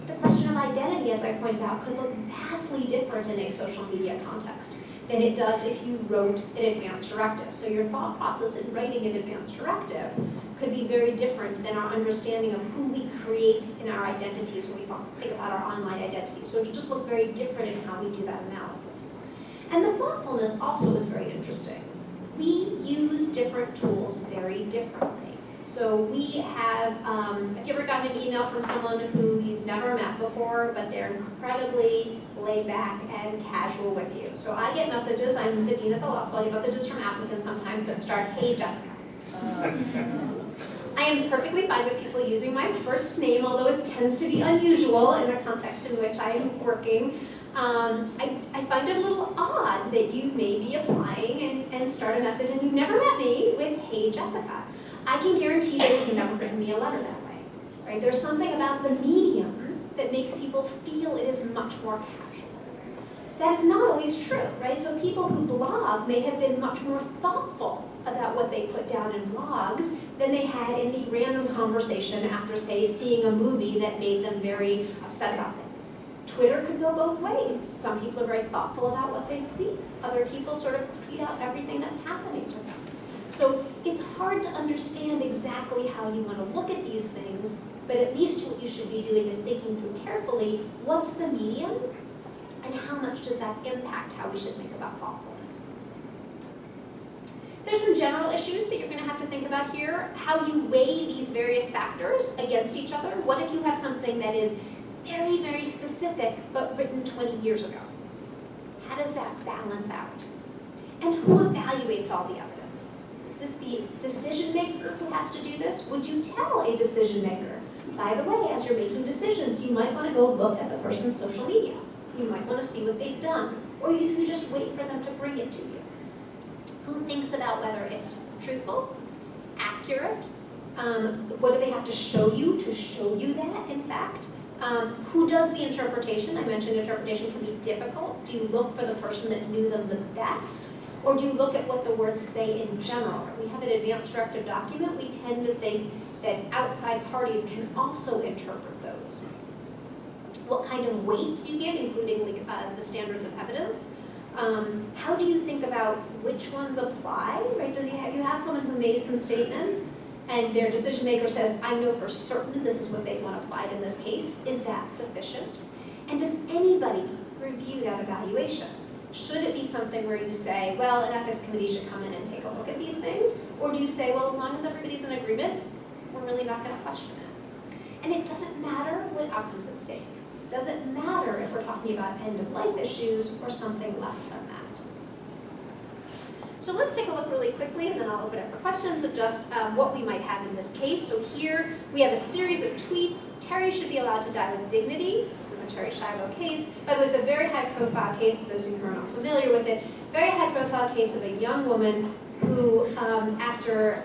The question of identity, as I pointed out, could look vastly different in a social media context than it does if you wrote an advanced directive. So your thought process in writing an advanced directive could be very different than our understanding of who we create in our identities when we think about our online identity. So it would just look very different in how we do that analysis. And the thoughtfulness also is very interesting. We use different tools very differently. So we have, have you ever gotten an email from someone who you've never met before, but they're incredibly laid back and casual with you? So I get messages, I'm the dean at the law school, I get messages from applicants sometimes that start, "Hey Jessica." I am perfectly fine with people using my first name, although it tends to be unusual in the context in which I am working. I find it a little odd that you may be applying and start a message and you've never met me with, "Hey Jessica." I can guarantee you you've never written me a letter that way, right? There's something about the medium that makes people feel it is much more casual. That is not always true, right? So people who blog may have been much more thoughtful about what they put down in blogs than they had in the random conversation after, say, seeing a movie that made them very upset about things. Twitter could go both ways. Some people are very thoughtful about what they tweet. Other people sort of tweet out everything that's happening to them. So it's hard to understand exactly how you want to look at these things, but at least what you should be doing is thinking through carefully, what's the medium, and how much does that impact how we should think about thoughtfulness? There's some general issues that you're going to have to think about here. How you weigh these various factors against each other. What if you have something that is very, very specific, but written 20 years ago? How does that balance out? And who evaluates all the evidence? Is this the decision maker who has to do this? Would you tell a decision maker, by the way, as you're making decisions, you might want to go look at the person's social media. You might want to see what they've done. Or you can just wait for them to bring it to you. Who thinks about whether it's truthful, accurate? What do they have to show you that, in fact? Who does the interpretation? I mentioned interpretation can be difficult. Do you look for the person that knew them the best? Or do you look at what the words say in general? We have an advanced directive document. We tend to think that outside parties can also interpret those. What kind of weight do you give, including the standards of evidence? How do you think about which ones apply? Right? You have someone who made some statements and their decision maker says, "I know for certain this is what they want applied in this case." Is that sufficient? And does anybody review that evaluation? Should it be something where you say, well, an ethics committee should come in and take a look at these things? Or do you say, well, as long as everybody's in agreement, we're really not going to question it? And it doesn't matter what outcomes at stake. It doesn't matter if we're talking about end-of-life issues or something less than that. So let's take a look really quickly, and then I'll open it for questions of just what we might have in this case. So here we have a series of tweets. Terry should be allowed to die with dignity. This is the Terry Schiavo case. By the way, it's a very high-profile case, for those of you who are not familiar with it. Very high-profile case of a young woman who, after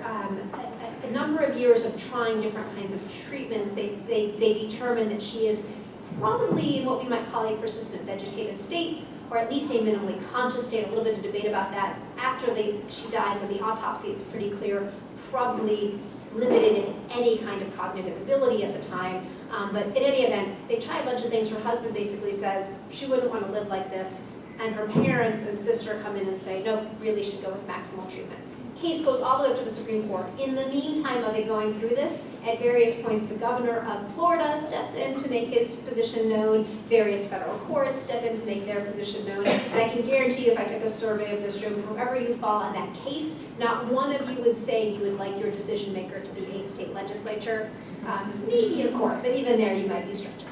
a number of years of trying different kinds of treatments, they determined that she is probably in what we might call a persistent vegetative state, or at least a minimally conscious state. A little bit of debate about that. After she dies in the autopsy, it's pretty clear, probably limited in any kind of cognitive ability at the time. But in any event, they try a bunch of things. Her husband basically says she wouldn't want to live like this. And her parents and sister come in and say, no, really should go with maximal treatment. Case goes all the way up to the Supreme Court. In the meantime of it going through this, at various points, the governor of Florida steps in to make his position known. Various federal courts step in to make their position known. And I can guarantee you, if I took a survey of this room, whoever you fall on that case, not one of you would say you would like your decision maker to be a state legislature. Maybe a court, but even there you might be stretching.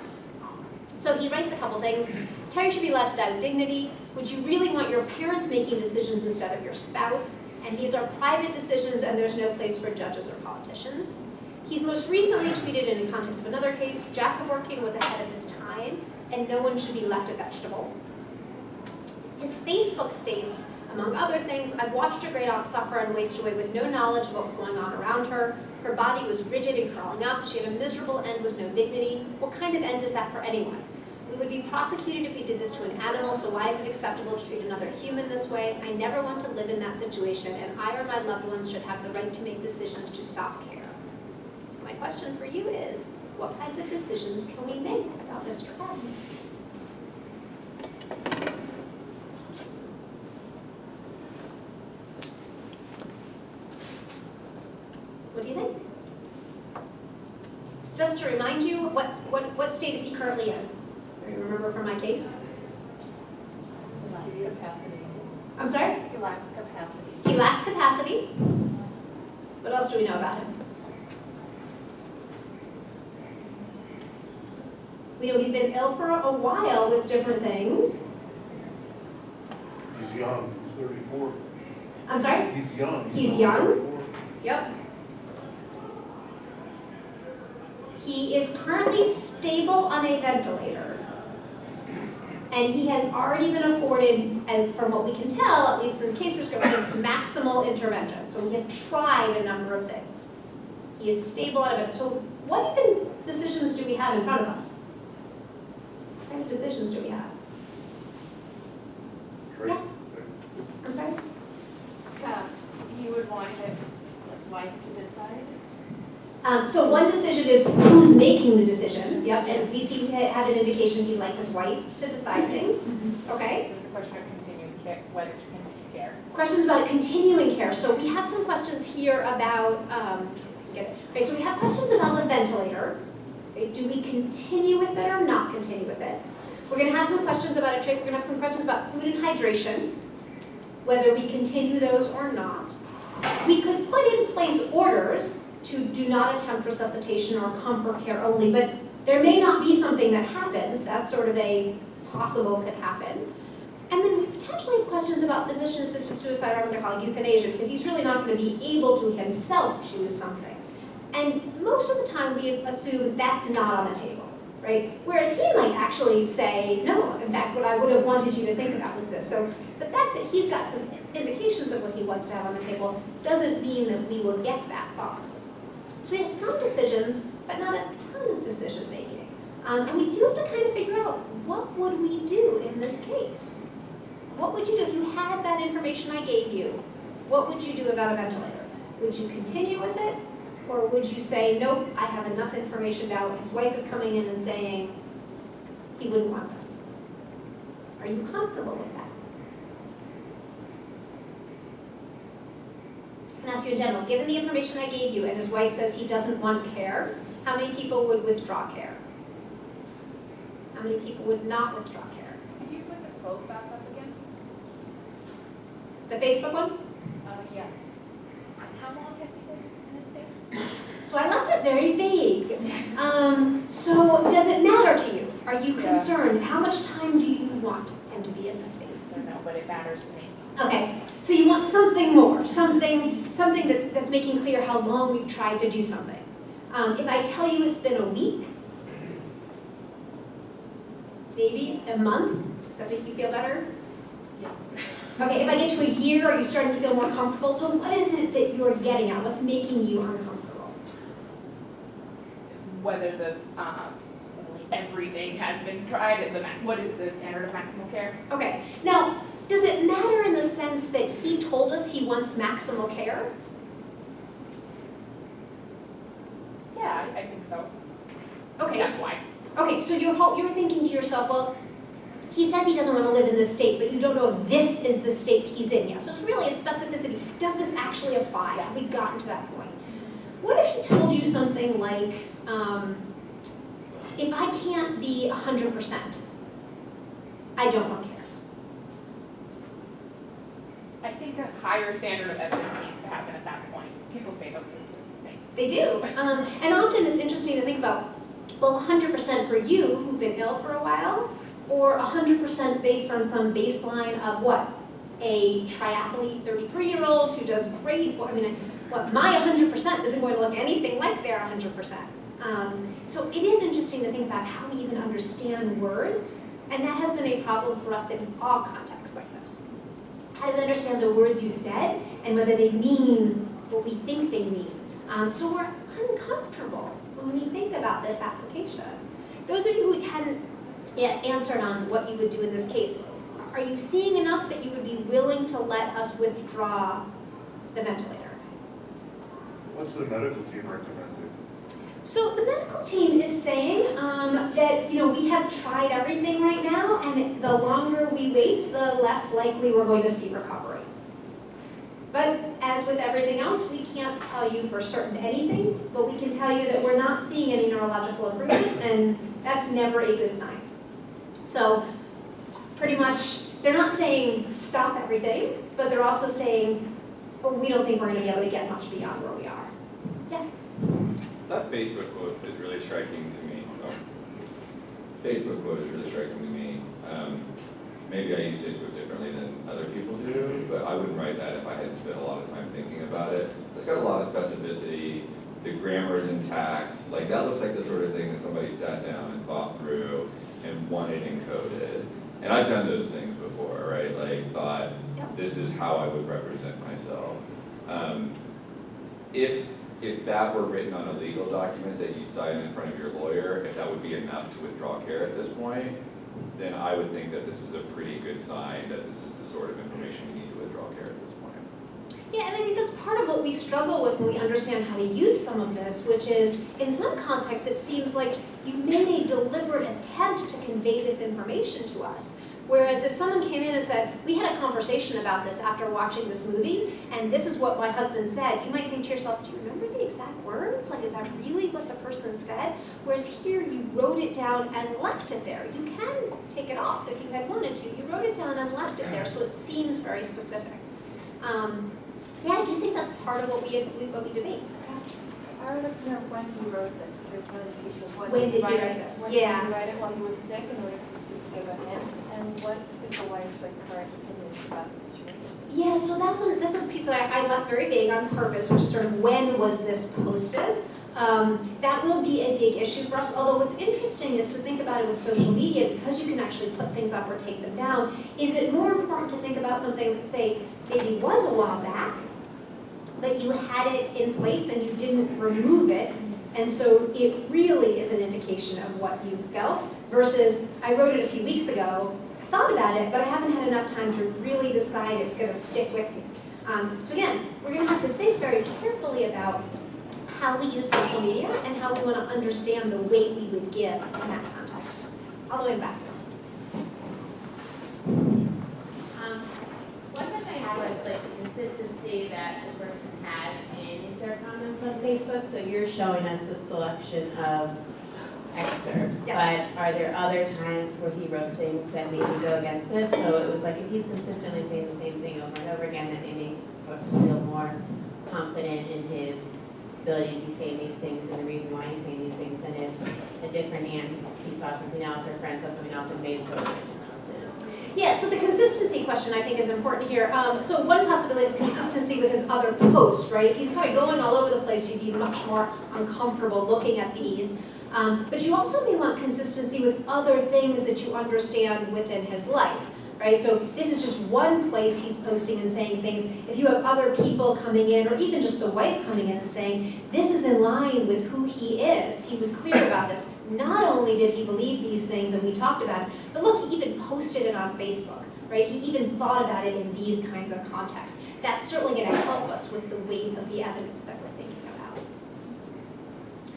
So he writes a couple things. Terry should be allowed to die with dignity. Would you really want your parents making decisions instead of your spouse? And these are private decisions, and there's no place for judges or politicians. He's most recently tweeted in the context of another case, Jack Kevorkian was ahead of his time, and no one should be left a vegetable. His Facebook states, among other things, I've watched a great aunt suffer and waste away with no knowledge of what was going on around her. Her body was rigid and curling up. She had a miserable end with no dignity. What kind of end is that for anyone? We would be prosecuted if we did this to an animal, so why is it acceptable to treat another human this way? I never want to live in that situation, and I or my loved ones should have the right to make decisions to stop care. My question for you is, what kinds of decisions can we make about Mr. M? What do you think? Just to remind you, what state is he currently in? Do you remember from my case? Capacity. I'm sorry? He lacks capacity. He lacks capacity. What else do we know about him? We know he's been ill for a while with different things. He's young, he's 34. I'm sorry? He's young. He's young? Yep. He is currently stable on a ventilator. And he has already been afforded, as from what we can tell, at least from the case description, maximal intervention. So we have tried a number of things. He is stable on a ventilator. So what even decisions do we have in front of us? What kind of decisions do we have? Yeah. I'm sorry? You would want his wife to decide? So one decision is who's making the decisions, yep, and we seem to have an indication he'd like his wife to decide things, okay? There's a question of continuing care, whether to continue care. Questions about continuing care, so we have some questions here about, let's see if I can get it. Okay, so we have questions about the ventilator. Okay, do we continue with it or not continue with it? We're gonna have some questions about it, we're gonna have some questions about food and hydration, whether we continue those or not. We could put in place orders to do not attempt resuscitation or comfort care only, but there may not be something that happens. That's sort of a possible could happen. And then we potentially have questions about physician-assisted suicide, or I'm going to call it euthanasia, because he's really not going to be able to himself choose something. And most of the time we assume that's not on the table, right? Whereas he might actually say, no, in fact, what I would have wanted you to think about was this. So the fact that he's got some indications of what he wants to have on the table doesn't mean that we will get that far. So we have some decisions, but not a ton of decision making. And we do have to kind of figure out, what would we do in this case? What would you do if you had that information I gave you? What would you do about a ventilator? Would you continue with it? Or would you say, nope, I have enough information now, his wife is coming in and saying he wouldn't want this? Are you comfortable with that? And ask you in general, given the information I gave you and his wife says he doesn't want care, how many people would withdraw care? How many people would not withdraw care? Could you put the quote back up again? The Facebook one? Yes. How long has he been in the state? So I left it very vague. So does it matter to you? Are you Yeah. concerned? How much time do you want him to be in the state? I don't know, but it matters to me. Okay, so you want something more, something that's making clear how long we've tried to do something. If I tell you it's been a week, maybe a month, does that make you feel better? Yeah. Okay, if I get to a year, are you starting to feel more comfortable? So what is it that you're getting at? What's making you uncomfortable? Whether the, everything has been tried, what is the standard of maximal care? Okay, now, does it matter in the sense that he told us he wants maximal care? Yeah, I think so. Okay, That's why. okay, so you're thinking to yourself, well, he says he doesn't want to live in this state, but you don't know if this is the state he's in yet. So it's really a specificity. Does this actually apply? Have we gotten to that point? What if he told you something like, if I can't be 100%, I don't want care? I think a higher standard of evidence needs to happen at that point. People say those things. They do. And often it's interesting to think about, well, 100% for you who've been ill for a while, or 100% based on some baseline of what? A triathlete 33-year-old who does great, I mean, what my 100% isn't going to look anything like their 100%. So it is interesting to think about how we even understand words, and that has been a problem for us in all contexts like this. How do we understand the words you said, and whether they mean what we think they mean? So we're uncomfortable when we think about this application. Those of you who hadn't yet answered on what you would do in this case, are you seeing enough that you would be willing to let us withdraw the ventilator? What's the medical team recommending? So the medical team is saying that we have tried everything right now, and the longer we wait, the less likely we're going to see recovery. But as with everything else, we can't tell you for certain anything, but we can tell you that we're not seeing any neurological improvement, and that's never a good sign. So pretty much they're not saying stop everything, but they're also saying, oh, we don't think we're gonna be able to get much beyond where we are. Yeah. That Facebook quote is really striking to me. Facebook quote is really striking to me. Maybe I use Facebook differently than other people do, but I wouldn't write that if I hadn't spent a lot of time thinking about it. It's got a lot of specificity. The grammar is intact. Like, that looks like the sort of thing that somebody sat down and thought through and wanted encoded. And I've done those things before, right? Like, thought, this is how I would represent myself. If that were written on a legal document that you'd sign in front of your lawyer, if that would be enough to withdraw care at this point, then I would think that this is a pretty good sign that this is the sort of information we need to withdraw care at this point. Yeah, and I think that's part of what we struggle with when we understand how to use some of this, which is, in some contexts, it seems like you made a deliberate attempt to convey this information to us. Whereas if someone came in and said, we had a conversation about this after watching this movie, and this is what my husband said, you might think to yourself, do you remember the exact words? Like, is that really what the person said? Whereas here, you wrote it down and left it there. You can take it off if you had wanted to. You wrote it down and left it there, so it seems very specific. Yeah, I do think that's part of what we debate. I would like to know when he wrote this, because there's one indication of When did he write this? When Yeah. did he write it, while he was sick, in order to just give a hint? And what is the wife's current opinions about the situation? Yeah, so that's a piece that I left very vague on purpose, which is sort of when was this posted? That will be a big issue for us, although what's interesting is to think about it with social media, because you can actually put things up or take them down. Is it more important to think about something that, say, maybe was a while back, but you had it in place and you didn't remove it, and so it really is an indication of what you felt, versus I wrote it a few weeks ago, thought about it, but I haven't had enough time to really decide it's going to stick with me. So again, we're going to have to think very carefully about how we use social media and how we want to understand the weight we would give in that context. All the way back. One question I had was like the consistency that the person has in their comments on Facebook. So you're showing us a selection of excerpts, Yes. but are there other times where he wrote things that maybe go against this? So it was like if he's consistently saying the same thing over and over again, that made me feel more confident in his ability to be saying these things and the reason why he's saying these things than if a different aunt, he saw something else, or a friend saw something else and made it. Yeah, so the consistency question I think is important here. So one possibility is consistency with his other posts, right? If he's kind of going all over the place, you'd be much more uncomfortable looking at these. But you also may want consistency with other things that you understand within his life, right? So this is just one place he's posting and saying things. If you have other people coming in, or even just the wife coming in and saying, this is in line with who he is, he was clear about this. Not only did he believe these things, and we talked about it, but look, he even posted it on Facebook, right? He even thought about it in these kinds of contexts. That's certainly going to help us with the weight of the evidence that we're thinking about.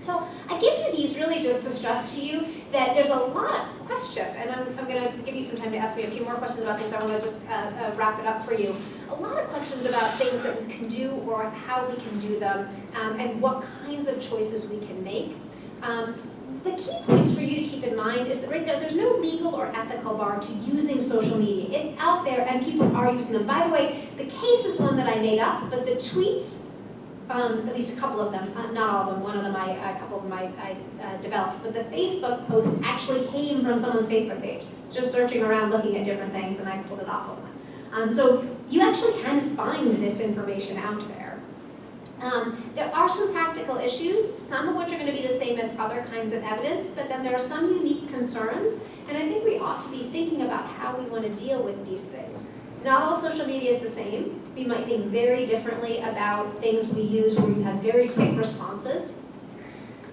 So I give you these really just to stress to you that there's a lot of question, and I'm going to give you some time to ask me a few more questions about things. I want to just wrap it up for you. A lot of questions about things that we can do or how we can do them, and what kinds of choices we can make. The key points for you to keep in mind is that right now there's no legal or ethical bar to using social media. It's out there and people are using them. By the way, the case is one that I made up, but the tweets, at least a couple of them, not all of them, one of them a couple of them I developed, but the Facebook posts actually came from someone's Facebook page. Just searching around looking at different things and I pulled it off of one. So you actually can find this information out there. There are some practical issues, some of which are going to be the same as other kinds of evidence, but then there are some unique concerns, and I think we ought to be thinking about how we want to deal with these things. Not all social media is the same. We might think very differently about things we use where you have very quick responses.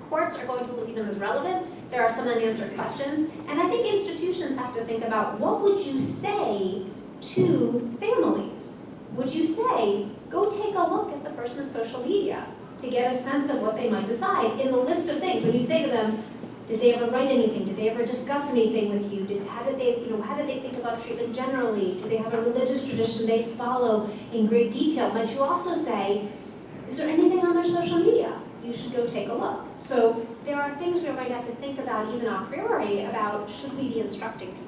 Courts are going to look at them as relevant. There are some unanswered questions, and I think institutions have to think about what would you say to families? Would you say, go take a look at the person's social media to get a sense of what they might decide in the list of things? When you say to them, did they ever write anything? Did they ever discuss anything with you? How did they think about treatment generally? Do they have a religious tradition they follow in great detail? Might you also say, is there anything on their social media? You should go take a look. So there are things we're going to have to think about even a priori about should we be instructing people.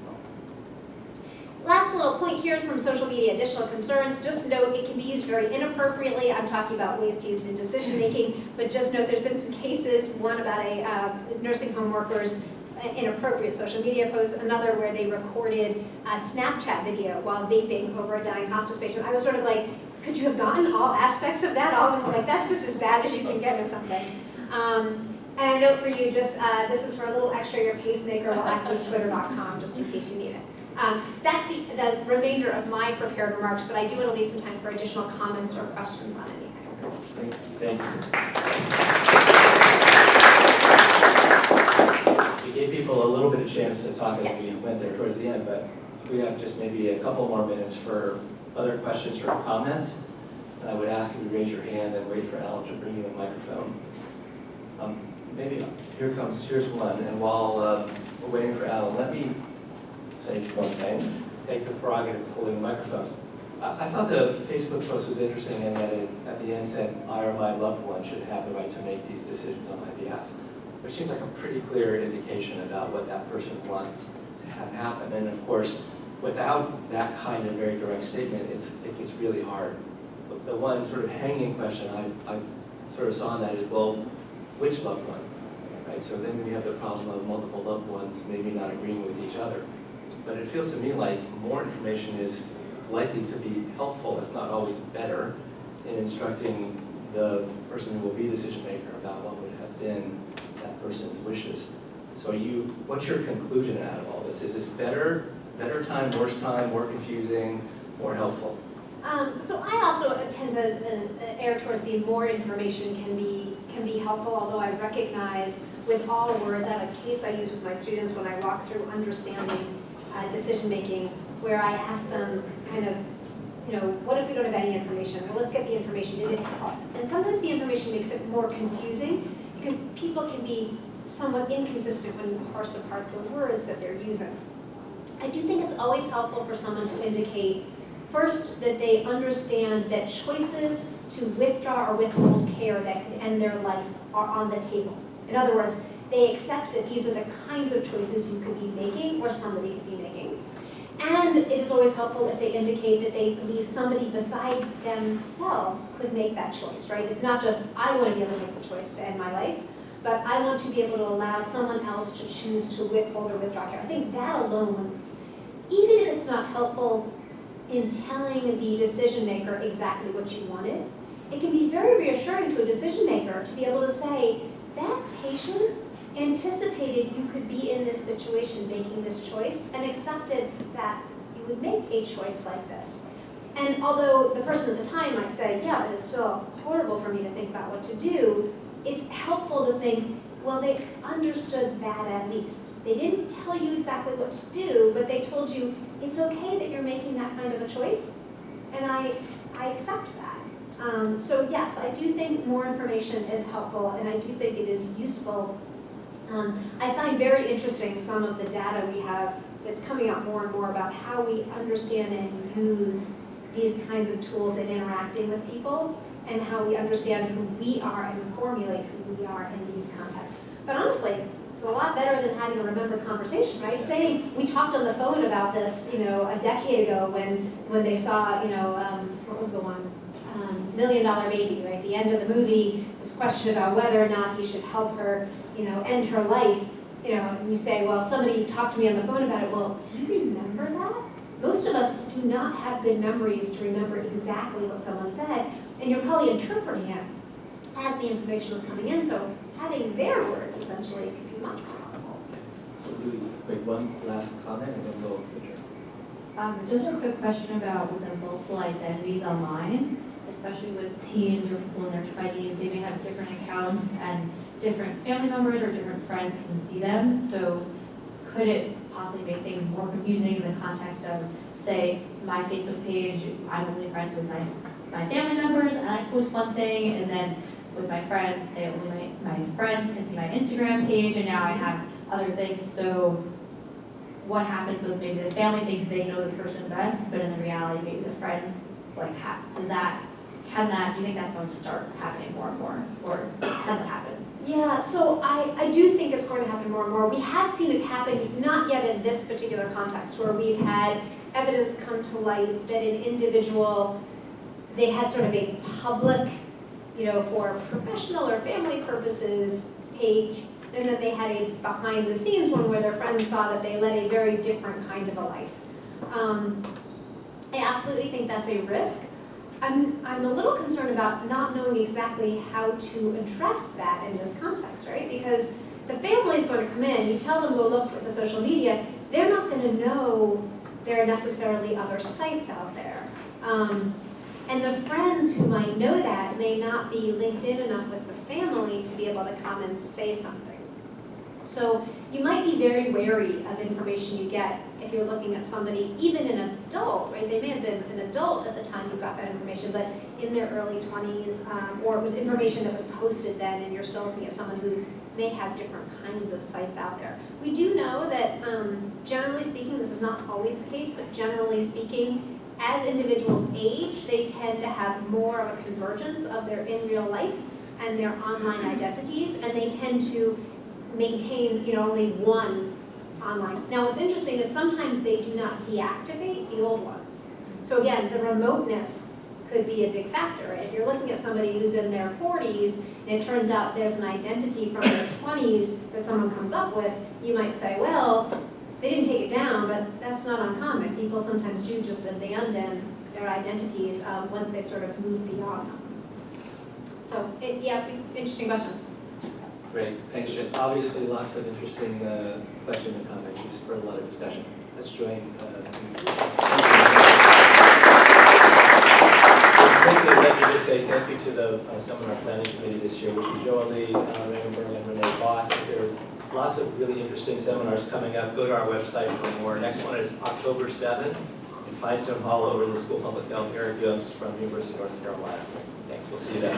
last little point here, some social media additional concerns. Just note it can be used very inappropriately. I'm talking about ways to use it in decision making, but just note there's been some cases, one about a nursing home worker's inappropriate social media post, another where they recorded a Snapchat video while vaping over a dying hospice patient. I was sort of like, could you have gotten all aspects of that? All of them, like, that's just as bad as you can get in something. And a note for you, just this is for a little extra, your pacemaker will access twitter.com just in case you need it. That's the remainder of my prepared remarks, but I do want to leave some time for additional comments or questions on anything. Thank you. We gave people a little bit of chance to talk as we went there towards the end, but we have just maybe a couple more minutes for other questions or comments. And I would ask you to raise your hand and wait for Alan to bring you the microphone. Maybe here's one, and while we're waiting for Alan, let me say one thing, take the prerogative of holding the microphone. I thought the Facebook post was interesting in that it, at the end, said, I or my loved one should have the right to make these decisions on my behalf. Which seems like a pretty clear indication about what that person wants to have happen. And of course, without that kind of very direct statement, it gets really hard. But the one sort of hanging question I sort of saw in that is, well, which loved one? Right? So then we have the problem of multiple loved ones maybe not agreeing with each other. But it feels to me like more information is likely to be helpful, if not always better, in instructing the person who will be decision maker about what would have been that person's wishes. So what's your conclusion out of all this? Is this better time, worse time, more confusing, more helpful? So I also tend to err towards the more information can be helpful, although I recognize with all words, I have a case I use with my students when I walk through understanding decision making, where I ask them kind of, what if we don't have any information? Well, let's get the information, did it help? And sometimes the information makes it more confusing because people can be somewhat inconsistent when you parse apart the words that they're using. I do think it's always helpful for someone to indicate first that they understand that choices to withdraw or withhold care that could end their life are on the table. In other words, they accept that these are the kinds of choices you could be making or somebody could be making. And it is always helpful if they indicate that they believe somebody besides themselves could make that choice, right? It's not just, I want to be able to make the choice to end my life, but I want to be able to allow someone else to choose to withhold or withdraw care. I think that alone, even if it's not helpful in telling the decision maker exactly what you wanted, it can be very reassuring to a decision maker to be able to say, that patient anticipated you could be in this situation making this choice and accepted that you would make a choice like this. And although the person at the time might say, yeah, but it's still horrible for me to think about what to do, it's helpful to think, well, they understood that at least. They didn't tell you exactly what to do, but they told you, it's okay that you're making that kind of a choice, and I accept that. So yes, I do think more information is helpful, and I do think it is useful. I find very interesting some of the data we have that's coming out more and more about how we understand and use these kinds of tools in interacting with people, and how we understand who we are and formulate who we are in these contexts. But honestly, it's a lot better than having a remembered conversation, right? Saying, we talked on the phone about this, a decade ago when they saw, what was the one? $1 Million Baby, right? The end of the movie, this question about whether or not he should help her, end her life. And you say, well, somebody talked to me on the phone about it. Well, do you remember that? Most of us do not have good memories to remember exactly what someone said, and you're probably interpreting it as the information was coming in. So having their words essentially could be much more helpful. So really quick, one last comment and then we'll adjourn. Just a quick question about with the multiple identities online, especially with teens or people in their 20s. They may have different accounts and different family members or different friends can see them. So could it possibly make things more confusing in the context of, say, my Facebook page, I'm only friends with my family members and I post one thing, and then with my friends, say only my friends can see my Instagram page, and now I have other things. So what happens with maybe the family thinks they know the person best, but in the reality, maybe the friends, do you think that's going to start happening more and more, or as it happens? Yeah, so I do think it's going to happen more and more. We have seen it happen, not yet in this particular context, where we've had evidence come to light that an individual, they had sort of a public, for professional or family purposes page, and then they had a behind the scenes one where their friends saw that they led a very different kind of a life. I absolutely think that's a risk. I'm a little concerned about not knowing exactly how to address that in this context, right? Because the family is going to come in, you tell them go look for the social media, they're not going to know there are necessarily other sites out there. And the friends who might know that may not be linked in enough with the family to be able to come and say something. So you might be very wary of information you get if you're looking at somebody, even an adult, right? They may have been an adult at the time you got that information, but in their early 20s, or it was information that was posted then, and you're still looking at someone who may have different kinds of sites out there. We do know that, generally speaking, this is not always the case, but generally speaking, as individuals age, they tend to have more of a convergence of their in real life and their online identities, and they tend to maintain, only one online. Now, what's interesting is sometimes they do not deactivate the old ones. So again, the remoteness could be a big factor. If you're looking at somebody who's in their 40s, and it turns out there's an identity from their 20s that someone comes up with, you might say, well, they didn't take it down, but that's not uncommon. People sometimes do just abandon their identities once they've sort of moved beyond them. So, interesting questions. Great, thanks, Jess. Obviously, lots of interesting questions and comments. You spurred a lot of discussion. Let's join. Quickly, let me just say thank you to the seminar planning committee this year, which is Jolie, Raymond Berg, and Renee Boss. There are lots of really interesting seminars coming up. Go to our website for more. Next one is October 7th in Feinstone Hall over in the School of Public Health. Eric Youngs from the University of North Carolina. Thanks, we'll see you then.